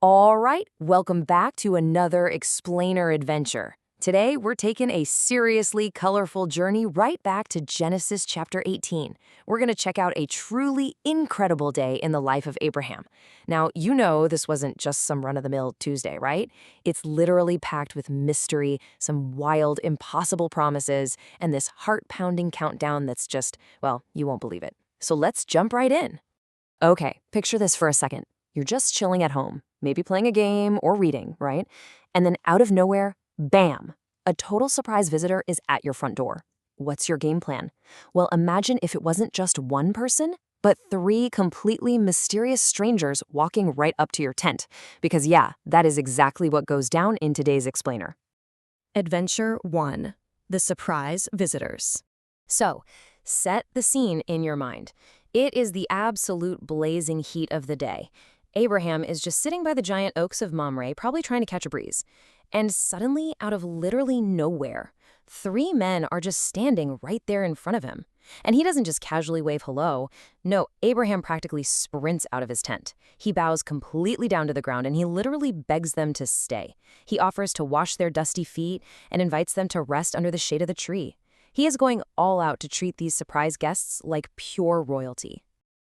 All right, welcome back to another explainer adventure. Today, we're taking a seriously colorful journey right back to Genesis chapter 18. We're going to check out a truly incredible day in the life of Abraham. Now, you know this wasn't just some run-of-the-mill Tuesday, right? It's literally packed with mystery, some wild, impossible promises, and this heart-pounding countdown that's just, well, you won't believe it. So let's jump right in. Okay, picture this for a second. You're just chilling at home, maybe playing a game or reading, right? And then out of nowhere, bam, a total surprise visitor is at your front door. What's your game plan? Well, imagine if it wasn't just one person, but three completely mysterious strangers walking right up to your tent. Because yeah, that is exactly what goes down in today's explainer. Adventure 1. The Surprise Visitors. So, set the scene in your mind. It is the absolute blazing heat of the day. Abraham is just sitting by the giant oaks of Mamre, probably trying to catch a breeze. And suddenly, out of literally nowhere, three men are just standing right there in front of him. And he doesn't just casually wave hello. No, Abraham practically sprints out of his tent. He bows completely down to the ground and he literally begs them to stay. He offers to wash their dusty feet and invites them to rest under the shade of the tree. He is going all out to treat these surprise guests like pure royalty.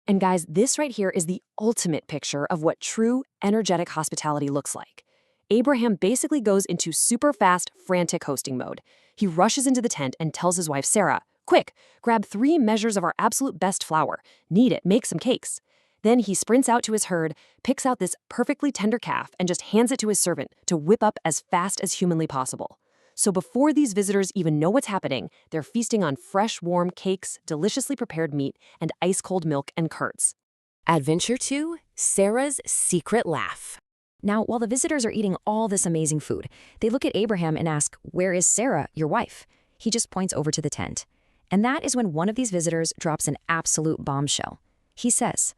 And guys, this right here is the ultimate picture of what true, energetic hospitality looks like. Abraham basically goes into super fast, frantic hosting mode. He rushes into the tent and tells his wife Sarah, "Quick, grab 3 measures of our absolute best flour. Knead it, make some cakes." Then he sprints out to his herd, picks out this perfectly tender calf, and just hands it to his servant to whip up as fast as humanly possible. So before these visitors even know what's happening, they're feasting on fresh, warm cakes, deliciously prepared meat, and ice-cold milk and curds. Adventure 2, Sarah's Secret Laugh. Now, while the visitors are eating all this amazing food, they look at Abraham and ask, "Where is Sarah, your wife?" He just points over to the tent. And that is when one of these visitors drops an absolute bombshell. He says,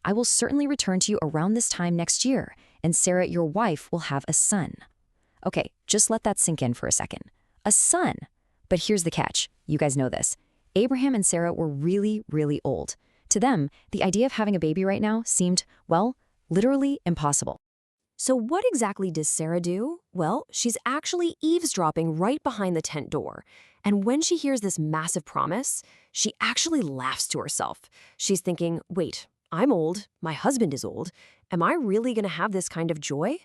"I will certainly return to you around this time next year, and Sarah, your wife, will have a son." Okay, just let that sink in for a second. A son. But here's the catch. You guys know this. Abraham and Sarah were really, really old. To them, the idea of having a baby right now seemed, well, literally impossible. So what exactly does Sarah do? Well, she's actually eavesdropping right behind the tent door. And when she hears this massive promise, she actually laughs to herself. She's thinking, wait, I'm old, my husband is old. Am I really going to have this kind of joy?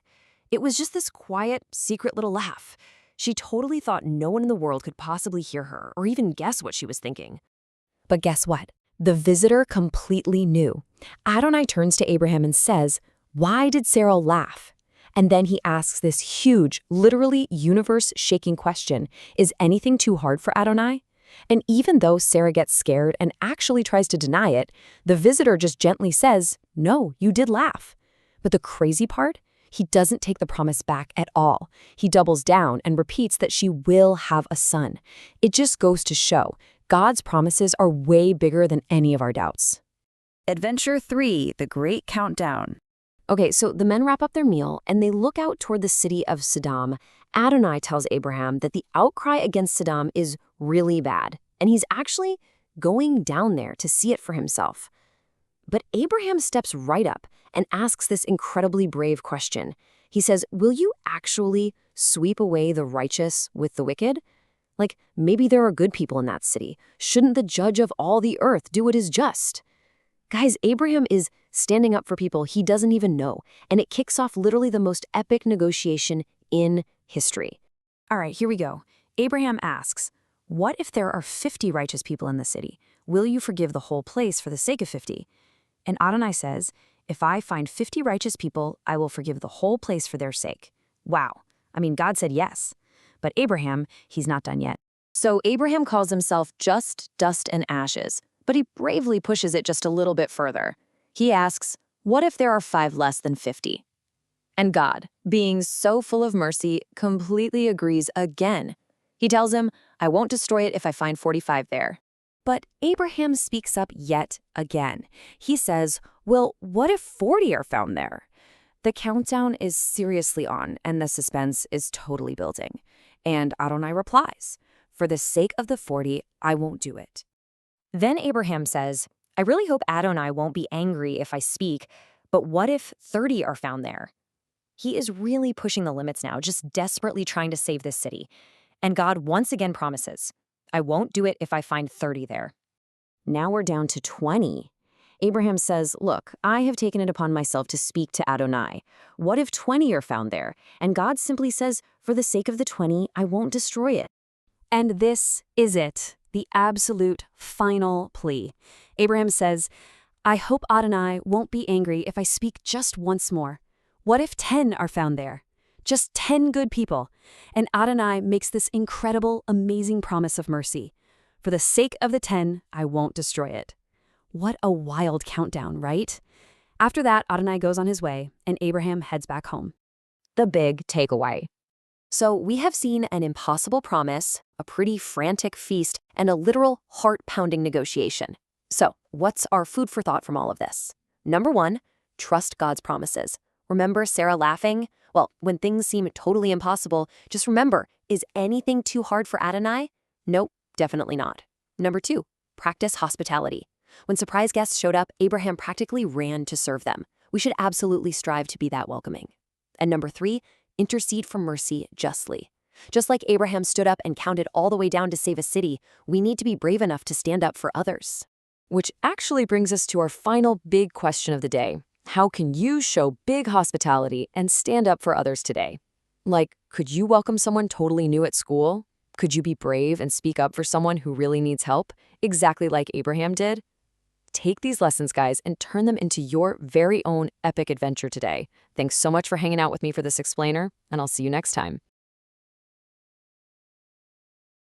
It was just this quiet, secret little laugh. She totally thought no one in the world could possibly hear her or even guess what she was thinking. But guess what? The visitor completely knew. Adonai turns to Abraham and says, "Why did Sarah laugh?" And then he asks this huge, literally universe-shaking question, is anything too hard for Adonai? And even though Sarah gets scared and actually tries to deny it, the visitor just gently says, "No, you did laugh." But the crazy part? He doesn't take the promise back at all. He doubles down and repeats that she will have a son. It just goes to show, God's promises are way bigger than any of our doubts. Adventure 3. The Great Countdown. Okay, so the men wrap up their meal and they look out toward the city of Sodom. Adonai tells Abraham that the outcry against Sodom is really bad, and he's actually going down there to see it for himself. But Abraham steps right up and asks this incredibly brave question. He says, "Will you actually sweep away the righteous with the wicked? Like, maybe there are good people in that city. Shouldn't the judge of all the earth do what is just?" Guys, Abraham is standing up for people he doesn't even know, and it kicks off literally the most epic negotiation in history. All right, here we go. Abraham asks, "What if there are 50 righteous people in the city? Will you forgive the whole place for the sake of 50? And Adonai says, "If I find 50 righteous people, I will forgive the whole place for their sake." Wow. I mean, God said yes. But Abraham, he's not done yet. So Abraham calls himself just dust and ashes, but he bravely pushes it just a little bit further. He asks, "What if there are 5 less than 50? And God, being so full of mercy, completely agrees again. He tells him, "I won't destroy it if I find 45 there." But Abraham speaks up yet again. He says, "Well, what if 40 are found there?" The countdown is seriously on, and the suspense is totally building. And Adonai replies, "For the sake of the 40, I won't do it." Then Abraham says, "I really hope Adonai won't be angry if I speak, but what if 30 are found there?" He is really pushing the limits now, just desperately trying to save this city. And God once again promises, I won't do it if I find 30 there. Now we're down to 20. Abraham says, look, I have taken it upon myself to speak to Adonai. What if 20 are found there? And God simply says, for the sake of the 20, I won't destroy it. And this is it, the absolute final plea. Abraham says, I hope Adonai won't be angry if I speak just once more. What if 10 are found there? Just 10 good people. And Adonai makes this incredible, amazing promise of mercy. For the sake of the 10, I won't destroy it. What a wild countdown, right? After that, Adonai goes on his way, and Abraham heads back home. The big takeaway. So we have seen an impossible promise, a pretty frantic feast, and a literal heart-pounding negotiation. So what's our food for thought from all of this? Number 1, trust God's promises. Remember Sarah laughing? Well, when things seem totally impossible, just remember, is anything too hard for Adonai? Nope, definitely not. Number 2, practice hospitality. When surprise guests showed up, Abraham practically ran to serve them. We should absolutely strive to be that welcoming. And number 3, intercede for mercy justly. Just like Abraham stood up and counted all the way down to save a city, we need to be brave enough to stand up for others. Which actually brings us to our final big question of the day. How can you show big hospitality and stand up for others today? Like, could you welcome someone totally new at school? Could you be brave and speak up for someone who really needs help, exactly like Abraham did? Take these lessons, guys, and turn them into your very own epic adventure today. Thanks so much for hanging out with me for this explainer, and I'll see you next time.